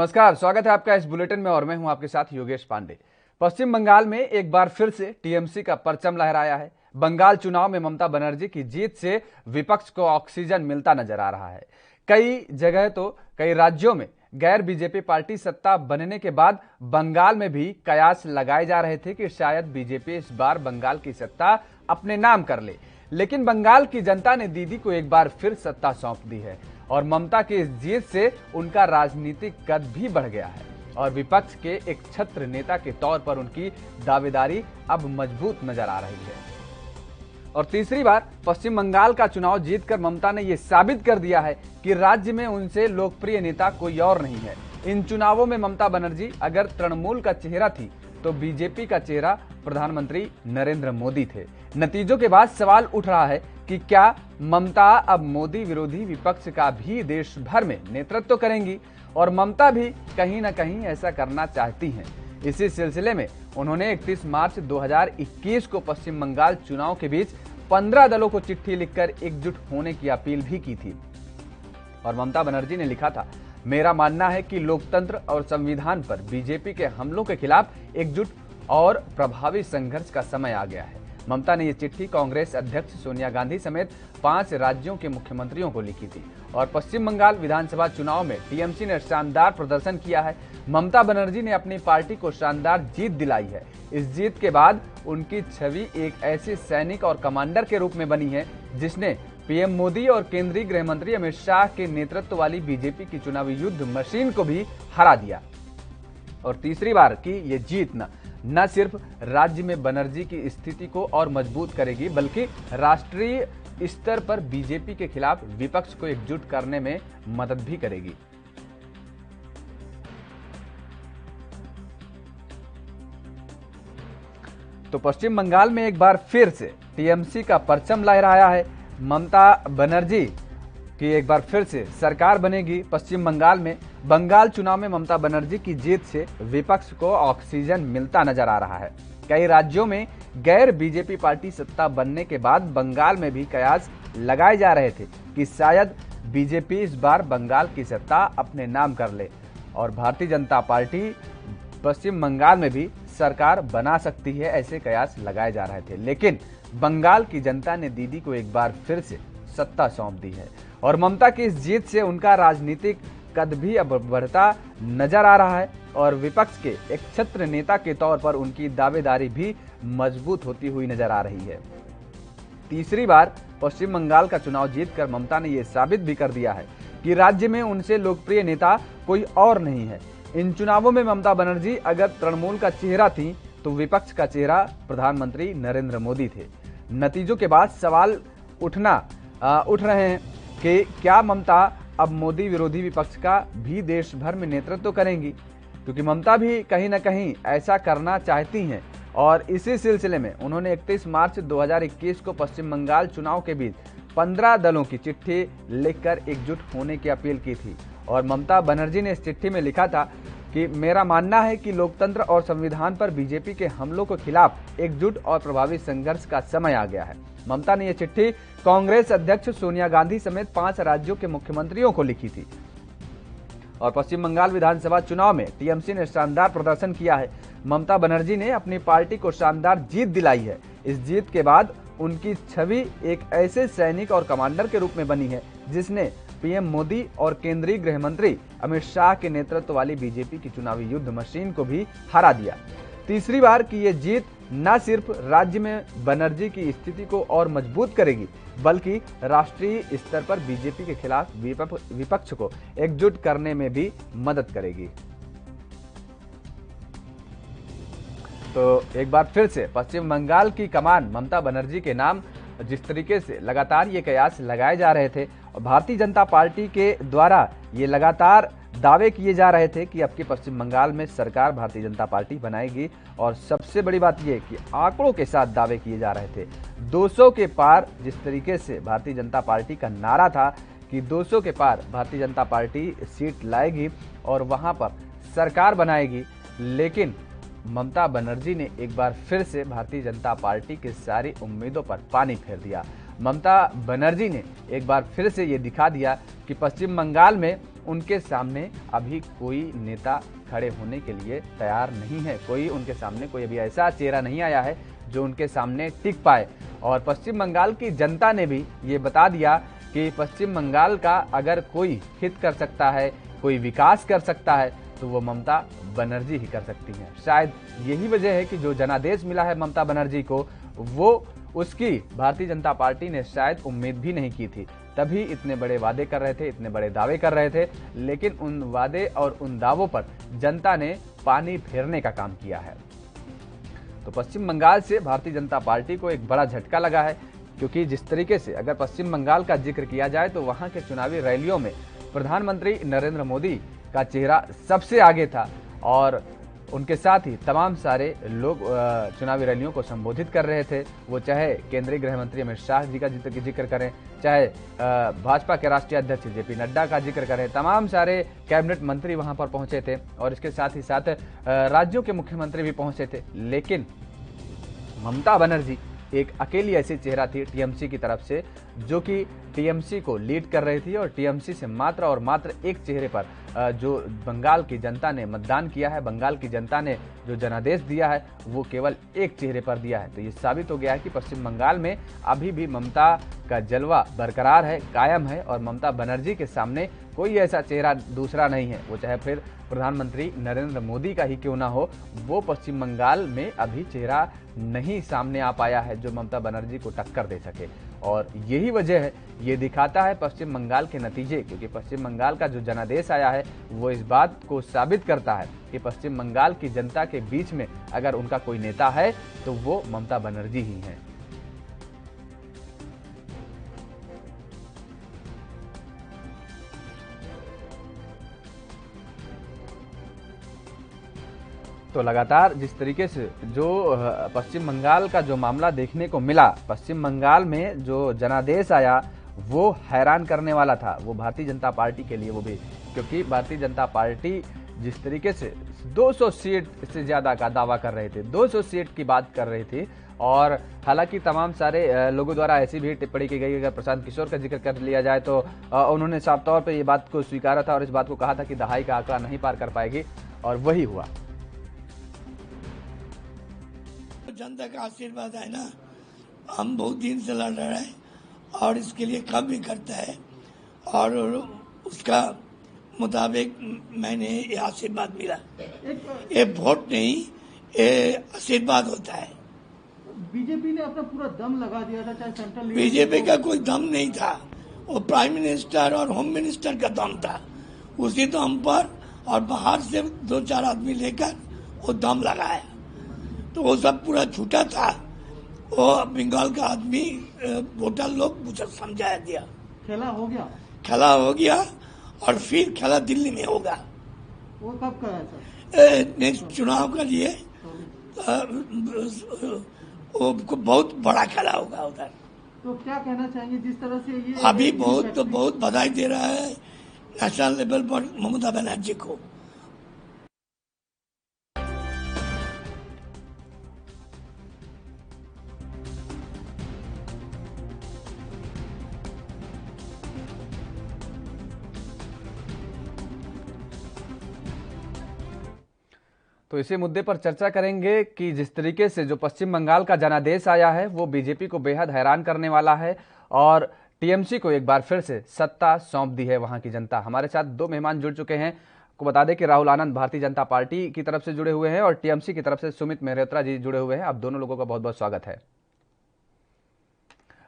नमस्कार, स्वागत है आपका इस बुलेटिन में और मैं हूं आपके साथ योगेश पांडे। पश्चिम बंगाल में एक बार फिर से टीएमसी का परचम लहराया है। बंगाल चुनाव में ममता बनर्जी की जीत से विपक्ष को ऑक्सीजन मिलता नजर आ रहा है। कई जगह तो कई राज्यों में गैर बीजेपी पार्टी सत्ता बनने के बाद बंगाल में भी कयास लगाए जा रहे थे कि शायद बीजेपी इस बार बंगाल की सत्ता अपने नाम कर ले। लेकिन बंगाल की जनता ने दीदी को एक बार फिर सत्ता सौंप दी है और ममता की इस जीत से उनका राजनीतिक कद भी बढ़ गया है और विपक्ष के एक छत्र नेता के तौर पर उनकी दावेदारी अब मजबूत नजर आ रही है। और तीसरी बार पश्चिम बंगाल का चुनाव जीतकर ममता ने यह साबित कर दिया है कि राज्य में उनसे लोकप्रिय नेता कोई और नहीं है। इन चुनावों में ममता बनर्जी अगर तृणमूल का चेहरा थी तो बीजेपी का चेहरा प्रधानमंत्री नरेंद्र मोदी थे। नतीजों के बाद सवाल उठ रहा है कि क्या ममता अब मोदी विरोधी विपक्ष का भी देश भर में नेतृत्व करेंगी और ममता भी कहीं न कहीं ऐसा करना चाहती हैं। इसी सिलसिले में उन्होंने 31 मार्च 2021 को पश्चिम बंगाल चुनाव के बीच 15 दलों को चिट्ठी लिखकर एकजुट होने की अपील भी की थी और ममता बनर्जी ने लिखा था, मेरा मानना है कि लोकतंत्र और संविधान पर बीजेपी के हमलों के खिलाफ एकजुट और प्रभावी संघर्ष का समय आ गया है। ममता ने ये चिट्ठी कांग्रेस अध्यक्ष सोनिया गांधी समेत 5 राज्यों के मुख्यमंत्रियों को लिखी थी और पश्चिम बंगाल विधानसभा चुनाव में टीएमसी ने शानदार प्रदर्शन किया है। ममता बनर्जी ने अपनी पार्टी को शानदार जीत दिलाई है। इस जीत के बाद उनकी छवि एक ऐसे सैनिक और कमांडर के रूप में बनी है जिसने पीएम मोदी और केंद्रीय गृह मंत्री अमित शाह के नेतृत्व वाली बीजेपी की चुनावी युद्ध मशीन को भी हरा दिया। और तीसरी बार की ये जीत न सिर्फ राज्य में बनर्जी की स्थिति को और मजबूत करेगी बल्कि राष्ट्रीय स्तर पर बीजेपी के खिलाफ विपक्ष को एकजुट करने में मदद भी करेगी। तो पश्चिम बंगाल में एक बार फिर से टीएमसी का परचम लहराया है। ममता बनर्जी की एक बार फिर से सरकार बनेगी पश्चिम बंगाल में। बंगाल चुनाव में ममता बनर्जी की जीत से विपक्ष को ऑक्सीजन मिलता नजर आ रहा है। कई राज्यों में गैर बीजेपी पार्टी सत्ता बनने के बाद बंगाल में भी कयास लगाए जा रहे थे कि शायद बीजेपी इस बार बंगाल की सत्ता अपने नाम कर ले और भारतीय जनता पार्टी पश्चिम बंगाल में भी सरकार बना सकती है, ऐसे कयास लगाए जा रहे थे। लेकिन बंगाल की जनता ने दीदी को एक बार फिर से सत्ता सौंप दी है और ममता की इस जीत से उनका राजनीतिक कद भी अब बढ़ता नजर आ रहा है और विपक्ष के एक छत्र नेता के तौर पर उनकी दावेदारी भी मजबूत होती हुई नजर आ रही है। तीसरी बार पश्चिम बंगाल का चुनाव जीतकर ममता ने यह साबित भी कर दिया है कि राज्य में उनसे लोकप्रिय नेता कोई और नहीं है। इन चुनावों में ममता बनर्जी अगर तृणमूल का चेहरा थी तो विपक्ष का चेहरा प्रधानमंत्री नरेंद्र मोदी थे। नतीजों के बाद सवाल उठ रहे हैं कि क्या ममता अब मोदी विरोधी विपक्ष का भी देश भर में नेतृत्व करेंगी, क्योंकि ममता भी कहीं न कहीं ऐसा करना चाहती हैं और इसी सिलसिले में उन्होंने 31 मार्च 2021 को पश्चिम बंगाल चुनाव के बीच 15 दलों की चिट्ठी लिखकर एकजुट होने की अपील की थी और ममता बनर्जी ने इस चिट्ठी में लिखा था कि मेरा मानना है कि लोकतंत्र और संविधान पर बीजेपी के हमलों के खिलाफ एकजुट और प्रभावी संघर्ष का समय आ गया है। ममता ने यह चिट्ठी कांग्रेस अध्यक्ष सोनिया गांधी समेत 5 राज्यों के मुख्यमंत्रियों को लिखी थी और पश्चिम बंगाल विधानसभा चुनाव में टीएमसी ने शानदार प्रदर्शन किया है। ममता बनर्जी ने अपनी पार्टी को शानदार जीत दिलाई है। इस जीत के बाद उनकी छवि एक ऐसे सैनिक और कमांडर के रूप में बनी है जिसने पीएम मोदी और केंद्रीय गृह मंत्री अमित शाह के नेतृत्व वाली बीजेपी की चुनावी युद्ध मशीन को भी हरा दिया। तीसरी बार की ये जीत न सिर्फ राज्य में बनर्जी की स्थिति को और मजबूत करेगी बल्कि राष्ट्रीय स्तर पर बीजेपी के खिलाफ विपक्ष को एकजुट करने में भी मदद करेगी। तो एक बार फिर से पश्चिम बंगाल की कमान ममता बनर्जी के नाम जिस तरीके से लगातार ये कयास लगाए जा रहे थे और भारतीय जनता पार्टी के द्वारा ये लगातार दावे किए जा रहे थे कि अब की पश्चिम बंगाल में सरकार भारतीय जनता पार्टी बनाएगी और सबसे बड़ी बात यह कि आंकड़ों के साथ दावे किए जा रहे थे। 200 के पार जिस तरीके से भारतीय जनता पार्टी का नारा था कि 200 के पार भारतीय जनता पार्टी सीट लाएगी और वहां पर सरकार बनाएगी, लेकिन ममता बनर्जी ने एक बार फिर से भारतीय जनता पार्टी की सारी उम्मीदों पर पानी फेर दिया। ममता बनर्जी ने एक बार फिर से ये दिखा दिया कि पश्चिम बंगाल में उनके सामने अभी कोई नेता खड़े होने के लिए तैयार नहीं है। कोई उनके सामने कोई अभी ऐसा चेहरा नहीं आया है जो उनके सामने टिक पाए। और पश्चिम बंगाल की जनता ने भी ये बता दिया कि पश्चिम बंगाल का अगर कोई हित कर सकता है, कोई विकास कर सकता है, तो वो ममता बनर्जी ही कर सकती हैं। शायद यही वजह है कि जो जनादेश मिला है ममता बनर्जी को, वो उसकी भारतीय जनता पार्टी ने शायद उम्मीद भी नहीं की थी। तभी इतने बड़े वादे कर रहे थे, इतने बड़े दावे कर रहे थे, लेकिन उन वादे और उन दावों पर जनता ने पानी फेरने का काम किया है। तो पश्चिम बंगाल से भारतीय जनता पार्टी को एक बड़ा झटका लगा है, क्योंकि जिस तरीके से अगर पश्चिम बंगाल का जिक्र किया जाए तो वहां के चुनावी रैलियों में प्रधानमंत्री नरेंद्र मोदी का चेहरा सबसे आगे था और उनके साथ ही तमाम सारे लोग चुनावी रैलियों को संबोधित कर रहे थे। वो चाहे केंद्रीय गृह मंत्री अमित शाह जी का जिक्र करें, चाहे भाजपा के राष्ट्रीय अध्यक्ष जेपी नड्डा का जिक्र करें, तमाम सारे कैबिनेट मंत्री वहां पर पहुंचे थे और इसके साथ ही साथ राज्यों के मुख्यमंत्री भी पहुंचे थे। लेकिन ममता बनर्जी एक अकेली ऐसी चेहरा थी टीएमसी की तरफ से, जो कि टीएमसी को लीड कर रही थी और टीएमसी से मात्र और मात्र एक चेहरे पर जो बंगाल की जनता ने मतदान किया है, बंगाल की जनता ने जो जनादेश दिया है, वो केवल एक चेहरे पर दिया है। तो ये साबित हो गया है कि पश्चिम बंगाल में अभी भी ममता का जलवा बरकरार है, कायम है और ममता बनर्जी के सामने कोई ऐसा चेहरा दूसरा नहीं है। वो चाहे फिर प्रधानमंत्री नरेंद्र मोदी का ही क्यों ना हो, वो पश्चिम बंगाल में अभी चेहरा नहीं सामने आ पाया है जो ममता बनर्जी को टक्कर दे सके। और यही वजह है, ये दिखाता है पश्चिम बंगाल के नतीजे, क्योंकि पश्चिम बंगाल का जो जनादेश आया है वो इस बात को साबित करता है कि पश्चिम बंगाल की जनता के बीच में अगर उनका कोई नेता है तो वो ममता बनर्जी ही है। तो लगातार जिस तरीके से जो पश्चिम बंगाल का जो मामला देखने को मिला, पश्चिम बंगाल में जो जनादेश आया वो हैरान करने वाला था, वो भारतीय जनता पार्टी के लिए, वो भी क्योंकि भारतीय जनता पार्टी जिस तरीके से 200 सीट से ज्यादा का दावा कर रहे थे, 200 सीट की बात कर रही थी। और हालांकि तमाम सारे लोगों द्वारा ऐसी भी टिप्पणी की गई, अगर प्रशांत किशोर का जिक्र कर लिया जाए तो उन्होंने साफ तौर पर ये बात को स्वीकारा था और इस बात को कहा था कि दहाई का आंकड़ा नहीं पार कर पाएगी, और वही हुआ। जनता का आशीर्वाद है ना, हम बहुत दिन से लड़ रहे हैं और इसके लिए काम भी करता है और उसका मुताबिक मैंने ये आशीर्वाद मिला। ये वोट नहीं, ये आशीर्वाद होता है। बीजेपी ने अपना पूरा दम लगा दिया था, चाहे सेंट्रल बीजेपी का कोई दम नहीं था, वो प्राइम मिनिस्टर और होम मिनिस्टर का दम था। उसी दम पर और बाहर से 2-4 आदमी लेकर वो दम लगाया, तो वो सब पूरा झूठा था। वो बंगाल का आदमी वोटर लोग मुझे समझाया दिया। खेला हो गया, खेला हो गया और फिर खेला दिल्ली में होगा। वो कब का है सर? नेक्स्ट चुनाव के लिए वो बहुत बड़ा खेला होगा उधर। तो क्या कहना चाहेंगे जिस तरह से ये अभी बहुत बधाई दे रहा है नेशनल लेवल पर ममता बनर्जी को। तो इसी मुद्दे पर चर्चा करेंगे कि जिस तरीके से जो पश्चिम बंगाल का जनादेश आया है वो बीजेपी को बेहद हैरान करने वाला है और टीएमसी को एक बार फिर से सत्ता सौंप दी है वहां की जनता। हमारे साथ 2 मेहमान जुड़ चुके हैं। आपको बता दें कि राहुल आनंद भारतीय जनता पार्टी की तरफ से जुड़े हुए हैं और टीएमसी की तरफ से सुमित मेहरोत्रा जी जुड़े हुए हैं। आप दोनों लोगों का बहुत बहुत स्वागत है।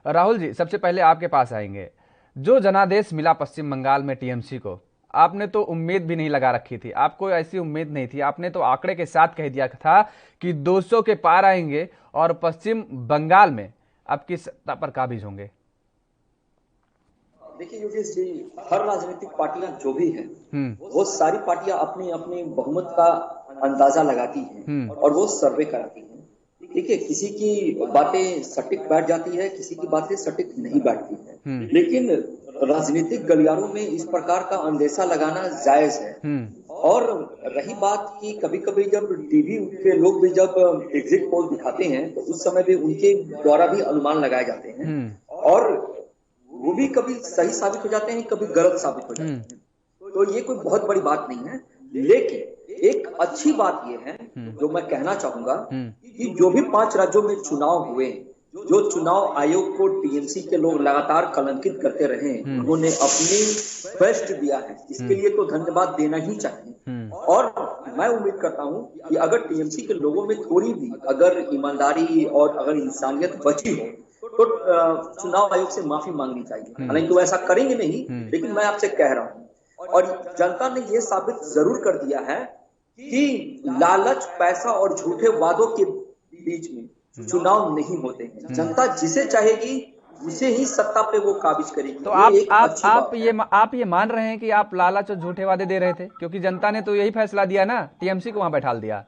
राहुल जी, सबसे पहले आपके पास आएंगे। जो जनादेश मिला पश्चिम बंगाल में टीएमसी को, आपने तो उम्मीद भी नहीं लगा रखी थी, आपको ऐसी उम्मीद नहीं थी। आपने तो आंकड़े के साथ कह दिया था कि 200 के पार आएंगे और पश्चिम बंगाल में आपकी सत्ता पर काबिज होंगे। देखिए योगेश जी, हर राजनीतिक पार्टियां जो भी हैं, वो सारी पार्टियां अपनी अपनी बहुमत का अंदाजा लगाती हैं और वो सर्वे कराती हैं। देखिए, किसी की बातें सटीक बैठ जाती है, किसी की बातें सटीक नहीं बैठती है, लेकिन राजनीतिक गलियारों में इस प्रकार का अंदेशा लगाना जायज है। और रही बात कि कभी कभी जब टीवी के लोग भी जब एग्जिट पोल दिखाते हैं तो उस समय भी उनके द्वारा भी अनुमान लगाए जाते हैं और वो भी कभी सही साबित हो जाते हैं, कभी गलत साबित हो जाते हैं। तो ये कोई बहुत बड़ी बात नहीं है, लेकिन एक अच्छी बात ये है जो मैं कहना चाहूंगा कि जो भी 5 राज्यों में चुनाव हुए, जो चुनाव आयोग को टीएमसी के लोग लगातार कलंकित करते रहे, उन्होंने अपनी बेस्ट दिया है, इसके लिए तो धन्यवाद देना ही चाहिए। और मैं उम्मीद करता हूं कि अगर टीएमसी के लोगों में थोड़ी भी अगर ईमानदारी और अगर इंसानियत बची हो तो चुनाव आयोग से माफी मांगनी चाहिए। हालांकि वो ऐसा करेंगे नहीं, लेकिन मैं आपसे कह रहा हूं, और जनता ने यह साबित जरूर कर दिया है कि लालच, पैसा और झूठे वादों के बीच में चुनाव नहीं होते हैं। जनता जिसे चाहेगी उसे ही सत्ता पे वो काबिज करेगी। तो आप ये मान रहे हैं कि आप लालच और झूठे वादे दे रहे थे, क्योंकि जनता ने तो यही फैसला दिया ना, टीएमसी को वहां बैठाल दिया।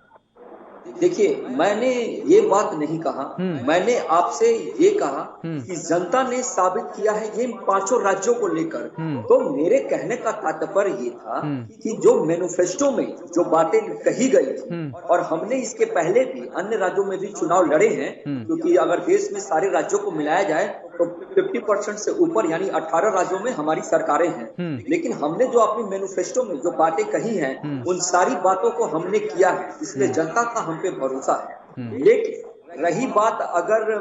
देखिए, मैंने ये बात नहीं कहा, मैंने आपसे ये कहा कि जनता ने साबित किया है ये 5 राज्यों को लेकर। तो मेरे कहने का तात्पर्य ये था कि जो मैनिफेस्टो में जो बातें कही गई थी, और हमने इसके पहले भी अन्य राज्यों में भी चुनाव लड़े हैं, क्योंकि अगर देश में सारे राज्यों को मिलाया जाए तो 50% से ऊपर यानी 18 राज्यों में हमारी सरकारें हैं। लेकिन हमने जो अपनी मैनिफेस्टो में जो बातें कही हैं, उन सारी बातों को हमने किया है, इसलिए जनता का हम पे भरोसा है। लेकिन रही बात अगर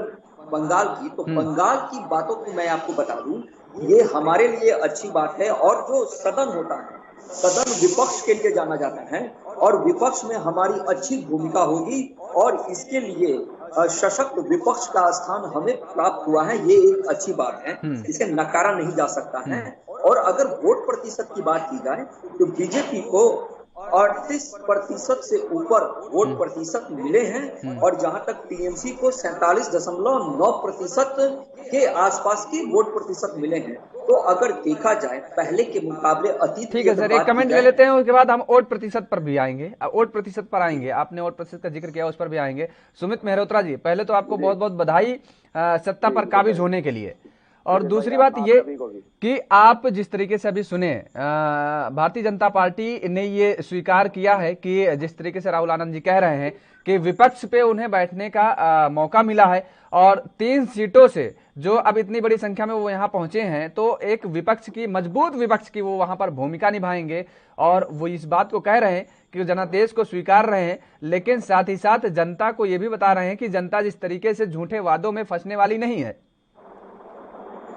बंगाल की, तो बंगाल की बातों को मैं आपको बता दूं, ये हमारे लिए अच्छी बात है। और जो सदन होता है, सदन विपक्ष के लिए जाना जाता है, और विपक्ष में हमारी अच्छी भूमिका होगी, और इसके लिए सशक्त विपक्ष का स्थान हमें प्राप्त हुआ है। ये एक अच्छी बात है, इसे नकारा नहीं जा सकता है। और अगर वोट प्रतिशत की बात की जाए तो बीजेपी को 38% से ऊपर वोट प्रतिशत मिले हैं, और जहां तक टीएमसी को 47.9% के आसपास के वोट प्रतिशत मिले हैं। तो अगर देखा जाए पहले के मुकाबले अतीत, ठीक है सर, एक कमेंट ले लेते हैं, उसके बाद हम वोट प्रतिशत पर भी आएंगे। वोट प्रतिशत पर आएंगे, आपने वोट प्रतिशत का जिक्र किया, उस पर भी आएंगे। सुमित मेहरोत्रा जी, पहले तो आपको बहुत बहुत बधाई सत्ता पर काबिज होने के लिए। और दूसरी बात ये कि आप जिस तरीके से अभी सुने, भारतीय जनता पार्टी ने ये स्वीकार किया है कि जिस तरीके से राहुल आनंद जी कह रहे हैं कि विपक्ष पे उन्हें बैठने का मौका मिला है, और 3 सीटों से जो अब इतनी बड़ी संख्या में वो यहाँ पहुंचे हैं, तो एक विपक्ष की, मजबूत विपक्ष की वो वहां पर भूमिका निभाएंगे। और वो इस बात को कह रहे हैं कि जनादेश को स्वीकार रहे हैं, लेकिन साथ ही साथ जनता को ये भी बता रहे हैं कि जनता जिस तरीके से झूठे वादों में फंसने वाली नहीं है।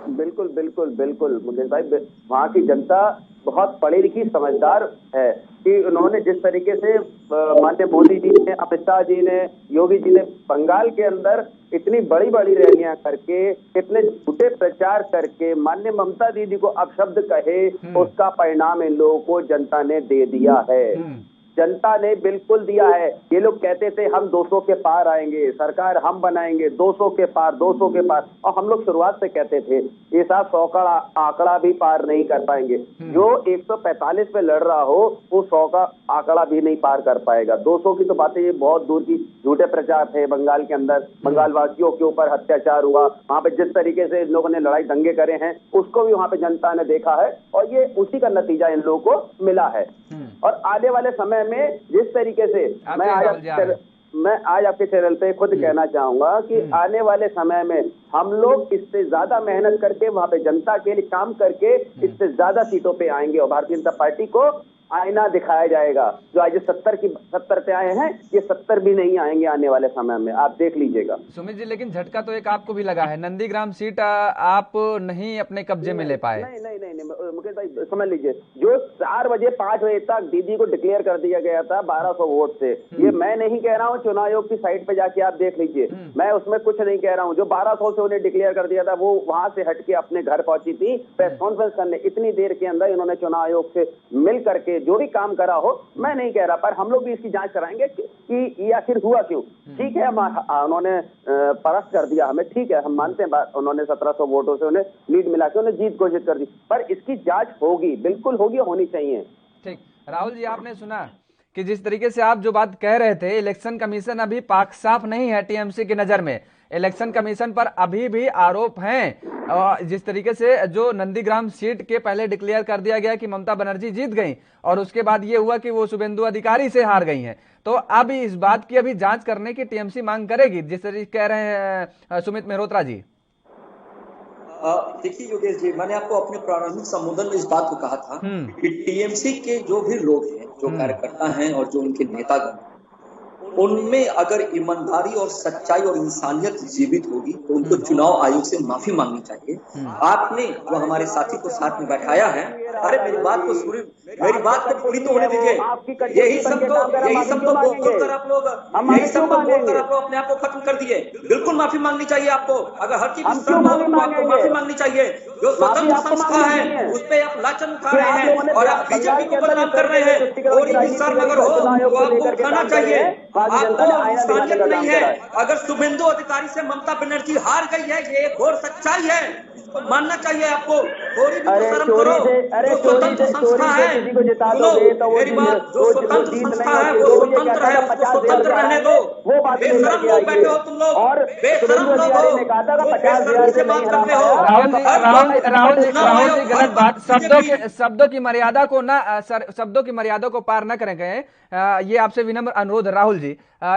बिल्कुल बिल्कुल बिल्कुल मुकेश भाई, वहाँ की जनता बहुत पढ़ी लिखी समझदार है कि उन्होंने जिस तरीके से माननीय मोदी जी ने, अमित शाह जी ने, योगी जी ने बंगाल के अंदर इतनी बड़ी बड़ी रैलियां करके, इतने झूठे प्रचार करके माननीय ममता दीदी को अपशब्द कहे, उसका परिणाम इन लोगों को जनता ने दे दिया है। जनता ने बिल्कुल दिया है। ये लोग कहते थे हम 200 के पार आएंगे, सरकार हम बनाएंगे, 200 के पार, 200 के पार, और हम लोग शुरुआत से कहते थे ये साहब 100 का आंकड़ा भी पार नहीं कर पाएंगे। जो 145 पे लड़ रहा हो वो 100 का आंकड़ा भी नहीं पार कर पाएगा। 200 की तो बातें ये बहुत दूर की, झूठे प्रचार थे बंगाल के अंदर, बंगाल वासियों के ऊपर अत्याचार हुआ, वहां पे जिस तरीके से इन लोगों ने लड़ाई दंगे करे हैं उसको भी वहां पे जनता ने देखा है, और ये उसी का नतीजा इन लोगों को मिला है। और आने वाले समय में जिस तरीके से मैं आज आपके चैनल पे खुद कहना चाहूंगा कि आने वाले समय में हम लोग इससे ज्यादा मेहनत करके, वहां पे जनता के लिए काम करके इससे ज्यादा सीटों पे आएंगे, और भारतीय जनता पार्टी को आईना दिखाया जाएगा। जो आज 70 पे आए हैं, ये 70 भी नहीं आएंगे आने वाले समय में, आप देख लीजिएगा। सुमित जी, लेकिन झटका तो एक आपको भी लगा है, नंदीग्राम सीट आप नहीं अपने कब्जे में ले पाए। नहीं मुकेश भाई समझ लीजिए, जो 4 बजे 5 बजे तक दीदी को डिक्लेयर कर दिया गया था 1200 वोट से, ये मैं नहीं कह रहा हूँ, चुनाव आयोग की साइट पे जाके आप देख लीजिए, मैं उसमें कुछ नहीं कह रहा हूँ। जो 1200 से उन्हें डिक्लेयर कर दिया था वो वहां से हटके अपने घर पहुंची थी प्रेस कॉन्फ्रेंस करने। इतनी देर के अंदर इन्होंने चुनाव आयोग से मिल करके जो भी काम करा हो, मैं नहीं कह रहा, पर हम लोग भी इसकी जांच कराएंगे कि ये आखिर हुआ क्यों। ठीक है, उन्होंने परास्त कर दिया हमें, ठीक है, हम मानते हैं, उन्होंने 1700 वोटों से उन्हें लीड मिला के उन्हें जीत घोषित कर दी, पर इसकी जांच होगी, बिल्कुल होगी, होनी चाहिए। ठीक, राहुल जी, आपने सुना कि जिस तरीके से आप जो बात कह रहे थे, इलेक्शन कमीशन अभी पाक साफ नहीं है टीएमसी की नजर में। इलेक्शन कमीशन पर अभी भी आरोप हैं। जिस तरीके से जो नंदीग्राम सीट के पहले डिक्लेयर कर दिया गया कि ममता बनर्जी जीत गई, और उसके बाद ये हुआ कि वो शुभेंदु अधिकारी से हार गई हैं। तो अब इस बात की अभी जांच करने की टीएमसी मांग करेगी, जिस तरीके कह रहे हैं सुमित मेहरोत्रा जी। देखिए योगेश जी, मैंने आपको अपने प्रारंभिक संबोधन में इस बात को कहा था कि टीएमसी के जो भी लोग हैं, जो कार्यकर्ता हैं और जो उनके नेतागण, उनमें अगर ईमानदारी और सच्चाई और इंसानियत जीवित होगी तो उनको चुनाव आयोग से माफी मांगनी चाहिए। आपने जो हमारे साथी को साथ में बैठाया है, अरे मेरी बात को पूरी तो होने दीजिए। यही सब तो बोलकर आप लोग अपने आप को खत्म कर दिए। बिल्कुल माफी मांगनी चाहिए आपको। अगर हर चीज आपको माफी मांगनी चाहिए। जो स्वतंत्र संस्था है उस पर आप लांछन उठा रहे हैं और आप बीजेपी को बदनाम कर रहे हैं। और विशाल नगर हो तो आपको उठाना चाहिए। आपको इंसानियत नहीं है। अगर शुभेंदु अधिकारी से ममता बनर्जी हार गई है, ये एक घोर सच्चाई है, इसको मानना चाहिए आपको। थोड़ी भी शर्म करो। जो स्वतंत्र संस्था है, सुनो मेरी बात, जो स्वतंत्र संस्था है वो स्वतंत्र है, उसको स्वतंत्र रहने दो। बेशरम लोग बैठे हो तुम लोग, बेशरम लोग हो, बेशरमी से बात करते हो। राहुल जी गलत बात, शब्दों की मर्यादा को ना शब्दों की मर्यादा को पार न करें गए। ये आपसे विनम्र अनुरोध राहुल जी,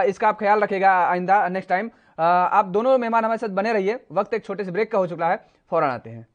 इसका आप ख्याल रखिएगा आइंदा, नेक्स्ट टाइम। आप दोनों मेहमान हमारे साथ बने रहिए। वक्त एक छोटे से ब्रेक का हो चुका है, फौरन आते हैं।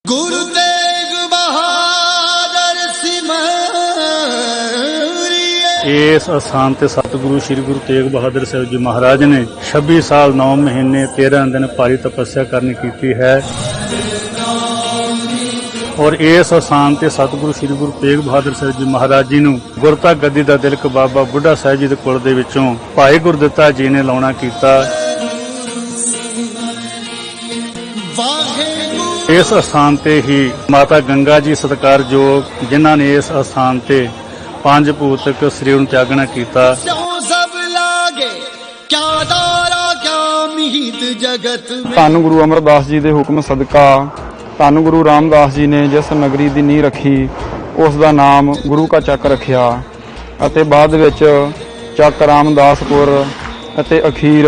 गुरु तेग बहादुर सिमरिए। इस अस्थान ते सतगुरु श्री गुरु तेग बहादुर साहब जी महाराज ने 26 साल 9 महीने 13 दिन भारी तपस्या करनी की है और इस अस्थान ते सतगुरु श्री गुरु तेग बहादुर साहब जी महाराज जी नूं गुरता गद्दी दा तिलक बाबा बुढ़ा साहिब जी दे कुल दे विचों भाई गुरदित्ता जी ने लाउणा कीता। इस स्थान ते ही माता गंगा जी सत्कारयोग, जिन्हां ने इस स्थान ते 5 भूतक शरीर नूं त्यागना कीता। ਧੰਨ ਗੁਰੂ ਅਮਰਦਾਸ ਜੀ ਦੇ ਹੁਕਮ ਸਦਕਾ ਧੰਨ ਗੁਰੂ ਰਾਮਦਾਸ ਜੀ ਨੇ ਜਿਸ ਨਗਰੀ ਦੀ ਨੀਂਹ ਰੱਖੀ ਉਸ ਦਾ ਨਾਮ ਗੁਰੂ ਕਾ ਚੱਕ ਰੱਖਿਆ ਅਤੇ ਬਾਅਦ ਵਿੱਚ ਚੱਕ ਰਾਮਦਾਸਪੁਰ ਅਤੇ ਅਖੀਰ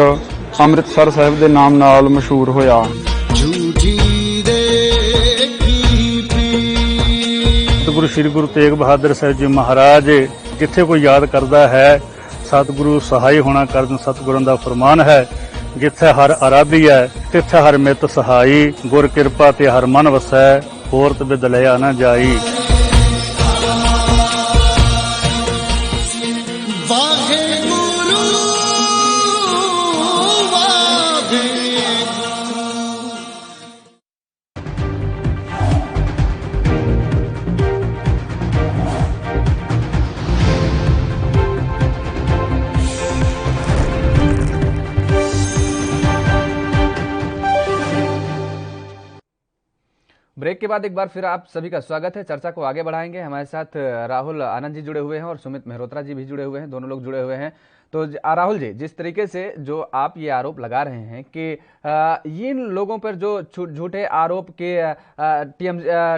ਅੰਮ੍ਰਿਤਸਰ ਸਾਹਿਬ ਦੇ ਨਾਮ ਨਾਲ ਮਸ਼ਹੂਰ ਹੋਇਆ। सतगुरु श्री गुरु तेग बहादुर साहब जी महाराज जिथे कोई याद करता है सतगुरु सहाय होना कर सतगुरु का फरमान है। जिथे हर आराधी है तिथे हर मित सहाई, गुर किरपा ते हर मन वसै, होरत बिद लिया न जाई। ब्रेक के बाद एक बार फिर आप सभी का स्वागत है। चर्चा को आगे बढ़ाएंगे। हमारे साथ राहुल आनंद जी जुड़े हुए हैं और सुमित मेहरोत्रा जी भी जुड़े हुए हैं, दोनों लोग जुड़े हुए हैं। तो राहुल जी, जिस तरीके से जो आप ये आरोप लगा रहे हैं कि इन लोगों पर जो झूठे आरोप के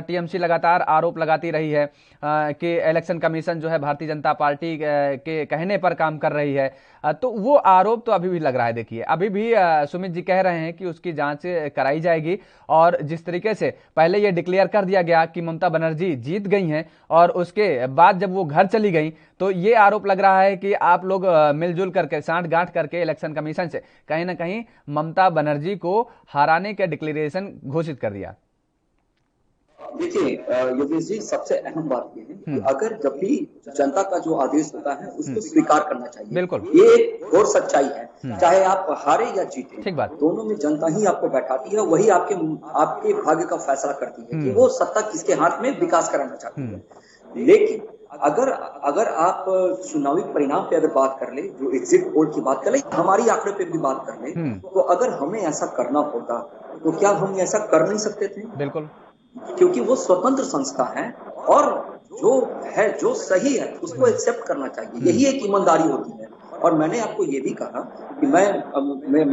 टीएमसी लगातार आरोप लगाती रही है कि इलेक्शन कमीशन जो है भारतीय जनता पार्टी के कहने पर काम कर रही है, तो वो आरोप तो अभी भी लग रहा है। देखिए, अभी भी सुमित जी कह रहे हैं कि उसकी जांच कराई जाएगी और जिस तरीके से पहले ये डिक्लेयर कर दिया गया कि ममता बनर्जी जीत गई हैं और उसके बाद जब वो घर चली गई तो ये आरोप लग रहा है कि आप लोग मिलजुल करके सांठ-गांठ करके इलेक्शन कमीशन से कहीं ना कहीं ममता बनर्जी को हराने का डिक्लेरेशन घोषित कर दिया। देखिए योगेश जी, सबसे अहम बात यह है कि अगर जब भी जनता का जो आदेश होता है उसको स्वीकार करना चाहिए। बिल्कुल, ये और सच्चाई है। चाहे आप हारे या जीते, ठीक बात, दोनों में जनता ही आपको बैठाती है, वही आपके भाग्य का फैसला करती है कि वो सत्ता किसके हाथ में विकास कराना चाहती है। लेकिन अगर आप चुनावी परिणाम पे अगर बात कर ले, जो एग्जिट पोल की बात कर ले, हमारी आंकड़े पे भी बात कर ले, तो अगर हमें ऐसा करना होता तो क्या हम ऐसा कर नहीं सकते थे? बिल्कुल, क्योंकि वो स्वतंत्र संस्था है और जो है, जो सही है उसको एक्सेप्ट करना चाहिए, यही एक ईमानदारी होती है। और मैंने आपको ये भी कहा कि मैं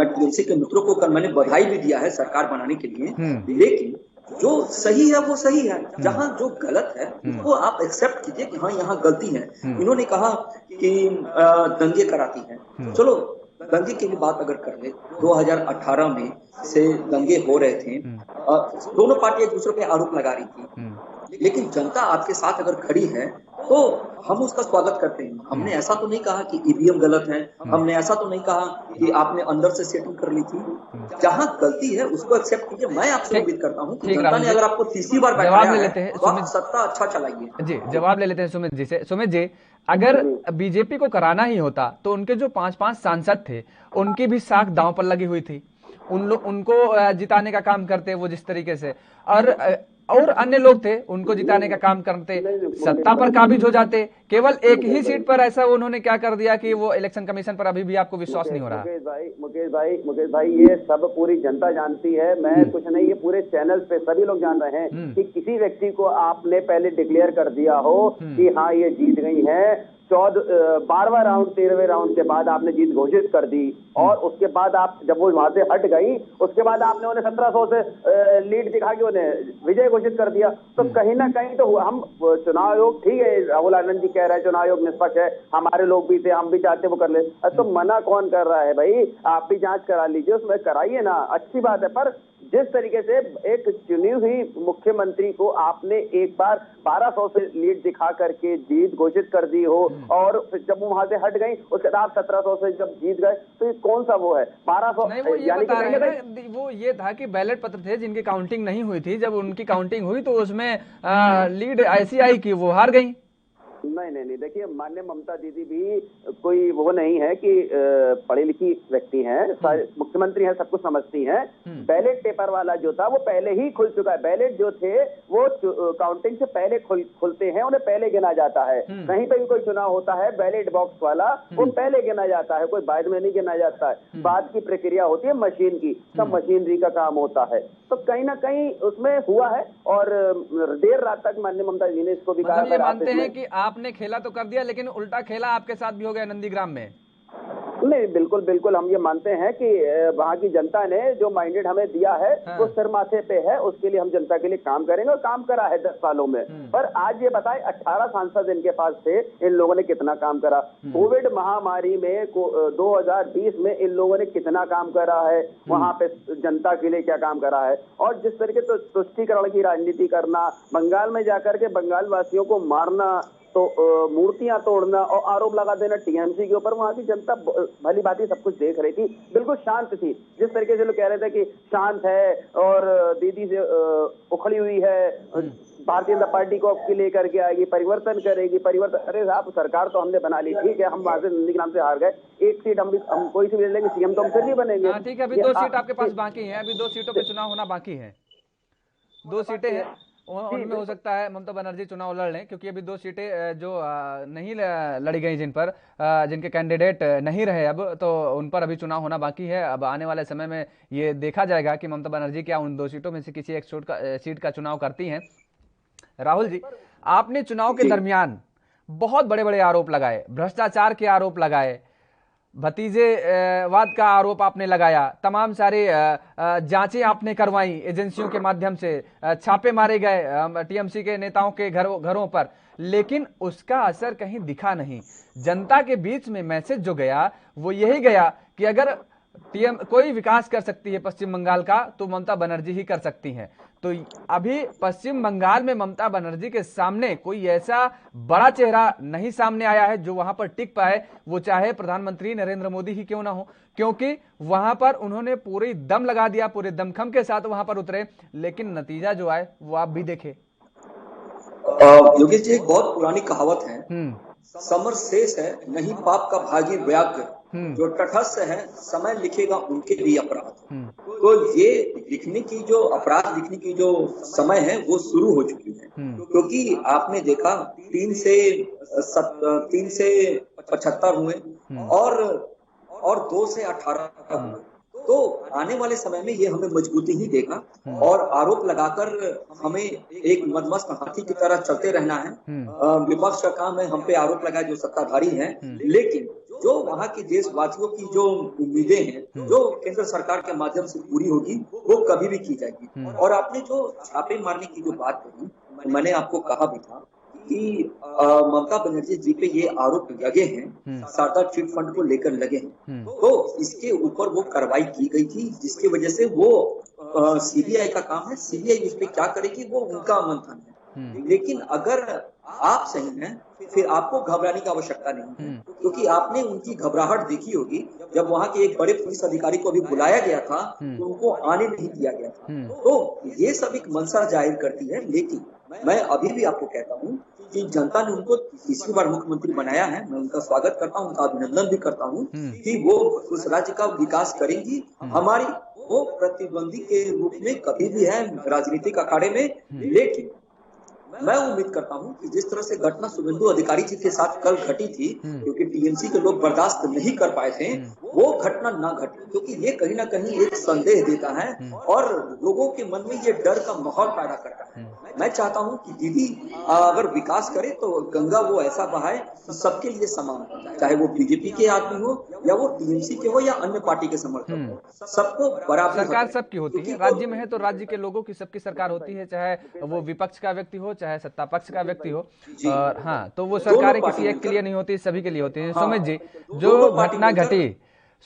टीएमसी के मित्रों को कल मैंने बधाई भी दिया है सरकार बनाने के लिए, लेकिन जो सही है वो सही है, जहां जो गलत है उसको आप एक्सेप्ट कीजिए कि हाँ यहाँ गलती है। इन्होंने कहा कि दंगे कराती है, चलो दंगे की भी बात अगर कर ले, 2018 में से दंगे हो रहे थे, दोनों पार्टी एक दूसरे पे आरोप लगा रही थी, लेकिन जनता आपके साथ अगर खड़ी है तो हम उसका स्वागत करते हैं। हमने ऐसा तो नहीं कहा कि ईवीएम गलत है, हमने ऐसा तो नहीं कहा कि आपने अंदर से सेटिंग कर ली थी। जहां गलती है उसको एक्सेप्ट कीजिए। मैं आपसे उम्मीद करता हूं कि जनता ने अगर आपको तीसरी बार जवाब ले लेते हैं, तो आप सत्ता अच्छा चलाइए। जी जवाब ले लेते हैं सुमित जी से। सुमित जी, अगर बीजेपी को कराना ही होता तो उनके जो 5 सांसद थे उनकी भी साख दांव पर लगी हुई थी, उनको जिताने का काम करते वो जिस तरीके से, और अन्य लोग थे उनको जिताने का काम करते, सत्ता पर काबिज हो जाते। केवल एक ही सीट पर ऐसा उन्होंने क्या कर दिया कि वो इलेक्शन कमीशन पर अभी भी आपको विश्वास नहीं हो रहा। मुकेश भाई ये सब पूरी जनता जानती है, मैं कुछ नहीं, ये पूरे चैनल पे सभी लोग जान रहे हैं कि किसी व्यक्ति को आपने पहले डिक्लेयर कर दिया हो कि हाँ ये जीत गई है, 12वां राउंड 13वें राउंड के बाद आपने जीत घोषित कर दी, और उसके बाद आप जब वो वहां से हट गई उसके बाद आपने उन्हें 1700 से लीड दिखा के उन्हें विजय घोषित कर दिया। तो कहीं ना कहीं तो हम चुनाव आयोग, ठीक है राहुल आनंद जी कह रहे हैं चुनाव आयोग निष्पक्ष है, हमारे लोग भी थे, हम भी चाहते वो कर ले, तो मना कौन कर रहा है भाई, आप भी जांच करा लीजिए, उसमें कराइए ना, अच्छी बात है। पर जिस तरीके से एक चुनी हुई मुख्यमंत्री को आपने एक बार 1200 से लीड दिखा करके जीत घोषित कर दी हो, और जब वो वहां से हट गई उसके बाद 1700 से जब जीत गए, तो ये कौन सा वो है 1200? नहीं, वो ये बता रहे हैं, वो ये था कि बैलेट पत्र थे जिनकी काउंटिंग नहीं हुई थी, जब उनकी काउंटिंग हुई तो उसमें लीड ऐसी आई कि वो हार गई। नहीं, देखिए माननीय ममता दीदी भी कोई वो नहीं है कि पढ़ी लिखी व्यक्ति हैं, मुख्यमंत्री हैं, सब कुछ समझती हैं। बैलेट पेपर वाला जो था वो पहले ही खुल चुका है, बैलेट जो थे वो काउंटिंग से पहले खुलते हैं, उन्हें पहले गिना जाता है। कहीं पे भी कोई चुनाव होता है बैलेट बॉक्स वाला वो पहले गिना जाता है, कोई बाद में नहीं गिना जाता है, बाद की प्रक्रिया होती है मशीन की, सब मशीनरी का काम होता है। तो कहीं ना कहीं उसमें हुआ है, और देर रात तक माननीय ममता जी ने इसको भी कहा। ये मानते हैं कि आपने खेला तो कर दिया, लेकिन उल्टा खेला आपके साथ भी हो गया नंदीग्राम में। नहीं, बिल्कुल हम ये मानते हैं कि वहाँ की जनता ने जो माइंडेड हमें दिया है वो सिर माथे पे है, उसके लिए हम जनता के लिए काम करेंगे, और काम करा है 10 सालों में। पर आज ये बताएं 18 सांसद इनके पास थे, इन लोगों ने कितना काम करा? कोविड महामारी में 2020 में इन लोगों ने कितना काम करा है, वहां पे जनता के लिए क्या काम करा है? और जिस तरीके से तुष्टीकरण की राजनीति करना, बंगाल में जाकर के बंगाल वासियों को मारना, तो मूर्तियां तोड़ना और आरोप लगा देना टीएमसी के ऊपर, वहां की जनता भली भांति सब कुछ देख रही थी, बिल्कुल शांत थी। जिस तरीके से लोग कह रहे थे कि शांत है और दीदी से उखड़ी हुई है, भारतीय जनता पार्टी को आपके लेकर के आएगी, परिवर्तन करेगी, परिवर्तन, अरे साहब सरकार तो हमने बना ली, ठीक है, हम वहां से नंदीग्राम से हार गए, एक सीट हम कोई सी भी ले लेंगे, सीएम तो हमसे नहीं बनेंगे। ठीक है, अभी 2 सीट आपके पास बाकी है, अभी 2 सीटों पे चुनाव होना बाकी है, 2 सीटें हैं, उनमें हो सकता है ममता बनर्जी चुनाव लड़ लें, क्योंकि अभी 2 सीटें जो नहीं लड़ी गई, जिनके कैंडिडेट नहीं रहे अब, तो उन पर अभी चुनाव होना बाकी है। अब आने वाले समय में ये देखा जाएगा कि ममता बनर्जी क्या उन 2 सीटों में से किसी एक सीट का चुनाव करती हैं। राहुल जी, आपने चुनाव के दरमियान बहुत बड़े बड़े आरोप लगाए, भ्रष्टाचार के आरोप लगाए, भतीजेवाद का आरोप आपने लगाया, तमाम सारे जांचें आपने करवाई एजेंसियों के माध्यम से, छापे मारे गए टीएमसी के नेताओं के घरों पर, लेकिन उसका असर कहीं दिखा नहीं। जनता के बीच में मैसेज जो गया वो यही गया कि अगर कोई विकास कर सकती है पश्चिम बंगाल का तो ममता बनर्जी ही कर सकती हैं। तो अभी पश्चिम बंगाल में ममता बनर्जी के सामने कोई ऐसा बड़ा चेहरा नहीं सामने आया है जो वहां पर टिक पाए, वो चाहे प्रधानमंत्री नरेंद्र मोदी ही क्यों ना हो, क्योंकि वहां पर उन्होंने पूरी दम लगा दिया, पूरे दमखम के साथ वहां पर उतरे, लेकिन नतीजा जो आए वो आप भी देखे। योगेश जी, एक बहुत पुरानी कहावत है, समर शेष है नहीं पाप का भागी व्याग्र, जो तटस्थ है समय लिखेगा उनके भी अपराध। तो ये लिखने की जो अपराध लिखने की जो समय है वो शुरू हो चुकी है, क्योंकि आपने देखा 3 से 75 हुए और 2 से 18 हुए, तो आने वाले समय में ये हमें मजबूती ही देगा और आरोप लगाकर हमें एक मदमस्त हाथी की तरह चलते रहना है। विपक्ष का काम है हम पे आरोप लगाए जो सत्ताधारी हैं, लेकिन जो वहाँ की देशवासियों की जो उम्मीदें हैं जो केंद्र सरकार के माध्यम से पूरी होगी वो कभी भी की जाएगी। और आपने जो छापे मारने की जो बात कही, मैंने आपको कहा भी था कि ममता बनर्जी जी पे ये आरोप लगे हैं, शारदा चिट फंड को लेकर लगे हैं, तो इसके ऊपर वो कार्रवाई की गई थी जिसकी वजह से वो सीबीआई का काम है, सीबीआई इस पे क्या करेगी वो उनका मंथन है। लेकिन अगर आप सही हैं फिर आपको घबराने की आवश्यकता नहीं है, क्योंकि आपने उनकी घबराहट देखी होगी जब वहाँ के एक बड़े पुलिस अधिकारी को अभी बुलाया गया था तो उनको आने नहीं दिया गया था। तो ये सब एक मंशा जाहिर करती है, लेकिन मैं अभी भी आपको कहता हूँ कि जनता ने उनको तीसरी बार मुख्यमंत्री बनाया है। मैं उनका स्वागत करता हूँ, उनका अभिनंदन भी करता हूँ कि वो उस राज्य का विकास करेंगी। हमारी वो प्रतिद्वंदी के रूप में कभी भी है राजनीतिक अखाड़े में, लेकिन मैं उम्मीद करता हूं कि जिस तरह से घटना शुभेंदु अधिकारी जी के साथ कल घटी थी, क्योंकि टीएमसी के लोग बर्दाश्त नहीं कर पाए थे, वो घटना ना घटे, क्योंकि ये कहीं ना कहीं एक संदेह देता है और लोगों के मन में ये डर का माहौल पैदा करता है। मैं चाहता हूं कि दीदी अगर विकास करे तो गंगा वो ऐसा बहाए कि सबके लिए समान हो, चाहे वो बीजेपी के आदमी हो या वो टीएमसी के हो या अन्य पार्टी के समर्थक हो, सबको बराबर। सरकार सबकी होती है, राज्य में है तो राज्य के लोगों की सबकी सरकार होती है, चाहे वो विपक्ष का व्यक्ति हो चाहे सत्ता पक्ष का व्यक्ति हो। और हाँ, तो वो सरकारें किसी एक के लिए नहीं होती, सभी के लिए होती है। सुमित जी, जो घटना घटी,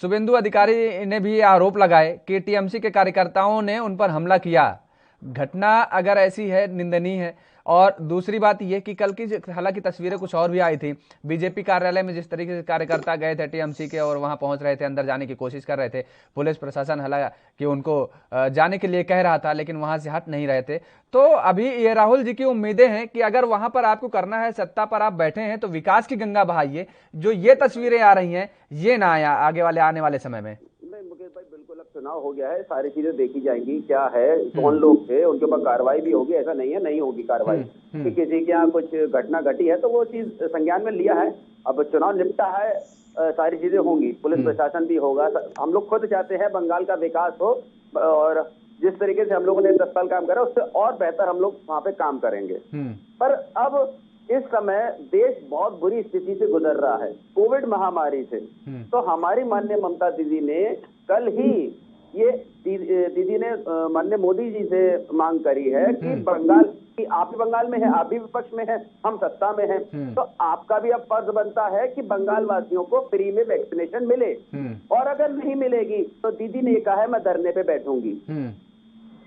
शुभेंदु अधिकारी ने भी आरोप लगाए कि टीएमसी के कार्यकर्ताओं ने उन पर हमला किया। घटना अगर ऐसी है निंदनीय है। और दूसरी बात यह कि कल की हालांकि तस्वीरें कुछ और भी आई थी, बीजेपी कार्यालय में जिस तरीके से कार्यकर्ता गए थे टीएमसी के और वहां पहुंच रहे थे, अंदर जाने की कोशिश कर रहे थे, पुलिस प्रशासन हालांकि उनको जाने के लिए कह रहा था लेकिन वहां से हट नहीं रहे थे। तो अभी ये राहुल जी की उम्मीदें हैं कि अगर वहां पर आपको करना है, सत्ता पर आप बैठे हैं तो विकास की गंगा बहाइए। जो ये तस्वीरें आ रही हैं ये ना आया आने वाले समय में। मुकेश भाई बिल्कुल अब चुनाव हो गया है, सारी चीजें देखी जाएंगी, क्या है कौन लोग थे, उनके ऊपर कार्रवाई भी होगी, ऐसा नहीं है नहीं होगी कार्रवाई कि किसी के यहाँ कुछ घटना घटी है तो वो चीज संज्ञान में लिया है। अब चुनाव निपटा है, सारी चीजें होंगी, पुलिस प्रशासन भी होगा। हम लोग खुद चाहते हैं बंगाल का विकास हो और जिस तरीके से हम लोगों ने 10 साल काम करा उससे और बेहतर हम लोग वहाँ पे काम करेंगे। पर अब इस समय देश बहुत बुरी स्थिति से गुजर रहा है कोविड महामारी से। तो हमारी माननीय ममता दीदी ने कल ही ये दीदी ने माननीय मोदी जी से मांग करी है कि बंगाल की, आप भी बंगाल में है, आप भी विपक्ष में है, हम सत्ता में हैं, तो आपका भी अब फर्ज बनता है कि बंगाल वासियों को फ्री में वैक्सीनेशन मिले। और अगर नहीं मिलेगी तो दीदी ने कहा है मैं धरने पे बैठूंगी।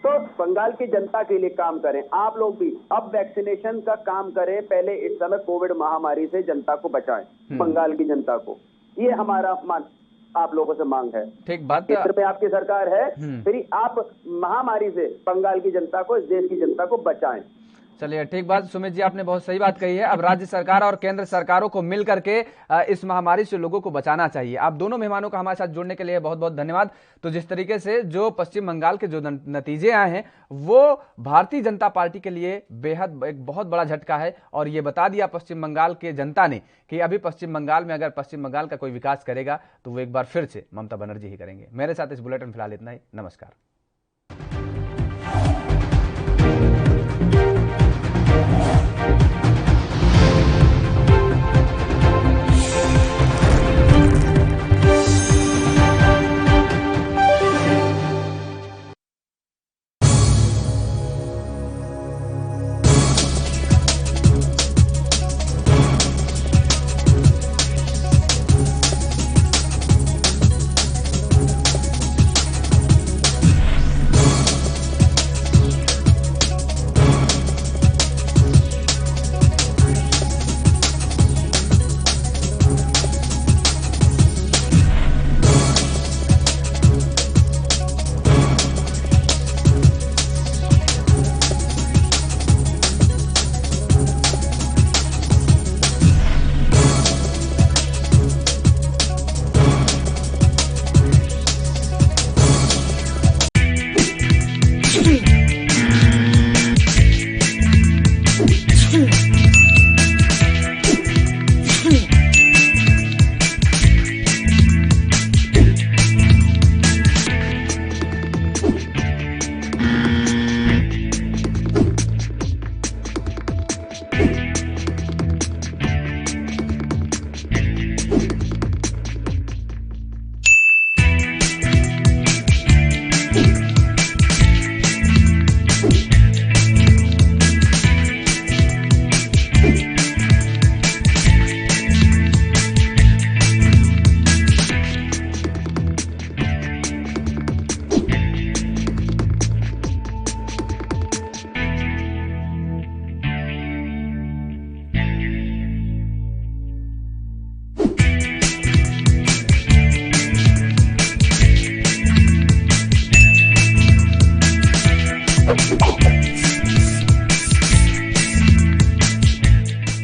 तो बंगाल की जनता के लिए काम करें, आप लोग भी अब वैक्सीनेशन का काम करें। पहले इस समय कोविड महामारी से जनता को बचाएं, बंगाल की जनता को, ये हमारा आप लोगों से मांग है। ठीक बात, केंद्र में आपकी सरकार है, फिर आप महामारी से बंगाल की जनता को, इस देश की जनता को बचाएं। चलिए ठीक बात, सुमित जी आपने बहुत सही बात कही है। अब राज्य सरकार और केंद्र सरकारों को मिल करके इस महामारी से लोगों को बचाना चाहिए। आप दोनों मेहमानों का हमारे साथ जुड़ने के लिए बहुत बहुत धन्यवाद। तो जिस तरीके से जो पश्चिम बंगाल के जो नतीजे आए हैं वो भारतीय जनता पार्टी के लिए बेहद एक बहुत बड़ा झटका है और ये बता दिया पश्चिम बंगाल के जनता ने कि अभी पश्चिम बंगाल में अगर पश्चिम बंगाल का कोई विकास करेगा तो वो एक बार फिर से ममता बनर्जी ही करेंगे। मेरे साथ इस बुलेटिन फिलहाल इतना ही, नमस्कार।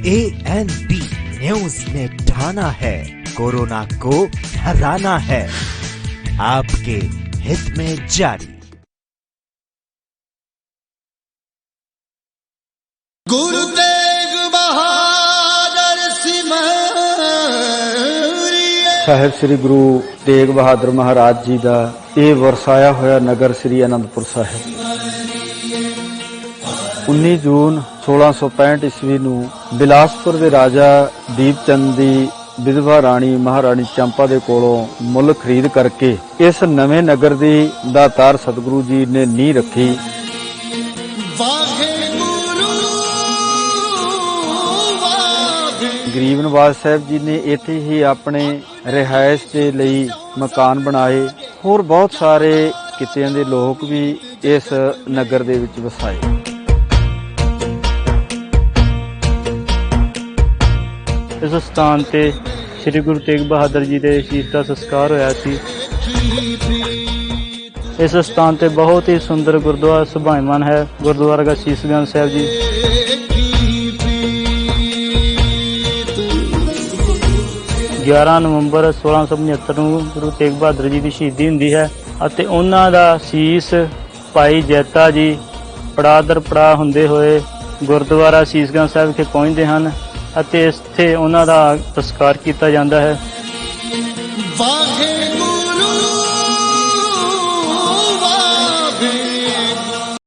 ANB न्यूज ने ठाना है कोरोना को हराना है, आपके हित में जारी। गुरु तेग बहादुर ਸਾਹਿਬ ਸ੍ਰੀ ਗੁਰੂ ਤੇਗ ਬਹਾਦਰ ਮਹਾਰਾਜ ਜੀ ਦਾ ਇਹ ਵਰਸਾਇਆ ਹੋਇਆ ਨਗਰ ਸ੍ਰੀ ਅਨੰਦਪੁਰ ਸਾਹਿਬ 19 ਜੂਨ 1665 ਈਸਵੀ ਨੂੰ ਬਿਲਾਸਪੁਰ ਦੇ ਰਾਜਾ ਦੀਪ ਚੰਦ ਦੀ ਵਿਧਵਾ ਰਾਣੀ ਮਹਾਰਾਣੀ ਚੰਪਾ ਦੇ ਕੋਲੋਂ ਮੁੱਲ ਖਰੀਦ ਕਰਕੇ ਇਸ ਨਵੇਂ ਨਗਰ ਦੀ ਦਾਤਾਰ ਸਤਿਗੁਰੂ ਜੀ ਨੇ ਨੀਂਹ ਰੱਖੀ। ਗਰੀਬ ਨਵਾਜ਼ ਸਾਹਿਬ ਜੀ ਨੇ ਇੱਥੇ ਹੀ ਆਪਣੇ ਰਿਹਾਇਸ਼ ਦੇ ਲਈ ਮਕਾਨ ਬਣਾਏ। ਹੋਰ ਬਹੁਤ ਸਾਰੇ ਕਿੱਤਿਆਂ ਦੇ ਲੋਕ ਵੀ ਇਸ ਨਗਰ ਦੇ ਵਿੱਚ ਵਸਾਏ। ਇਸ ਸਥਾਨ ਤੇ ਸ੍ਰੀ ਗੁਰੂ ਤੇਗ ਬਹਾਦਰ ਜੀ ਦੇ ਸ਼ਹੀਦ ਦਾ ਸੰਸਕਾਰ ਹੋਇਆ ਸੀ। ਇਸ ਸਥਾਨ ਤੇ ਬਹੁਤ ਹੀ ਸੁੰਦਰ ਗੁਰਦੁਆਰਾ ਸੁਭਾਈਮਾਨ ਹੈ। ਗੁਰਦੁਆਰਾ ਦਾ ਸੀਸਗੰਜ ਸਾਹਿਬ ਜੀ 11 ਨਵੰਬਰ 1675 ਨੂੰ ਗੁਰੂ ਤੇਗ ਬਹਾਦਰ ਜੀ ਦੀ ਸ਼ਹੀਦੀ ਹੁੰਦੀ ਹੈ ਅਤੇ ਉਹਨਾਂ ਦਾ ਸੀਸ ਭਾਈ ਜੈਤਾ ਜੀ ਪੜਾਅ ਦਰ ਪੜਾਅ ਹੁੰਦੇ ਹੋਏ ਗੁਰਦੁਆਰਾ ਸੀਸਗੰਜ ਸਾਹਿਬ ਵਿਖੇ ਪਹੁੰਚਦੇ ਹਨ ਅਤੇ ਇੱਥੇ ਉਹਨਾਂ ਦਾ ਸੰਸਕਾਰ ਕੀਤਾ ਜਾਂਦਾ ਹੈ।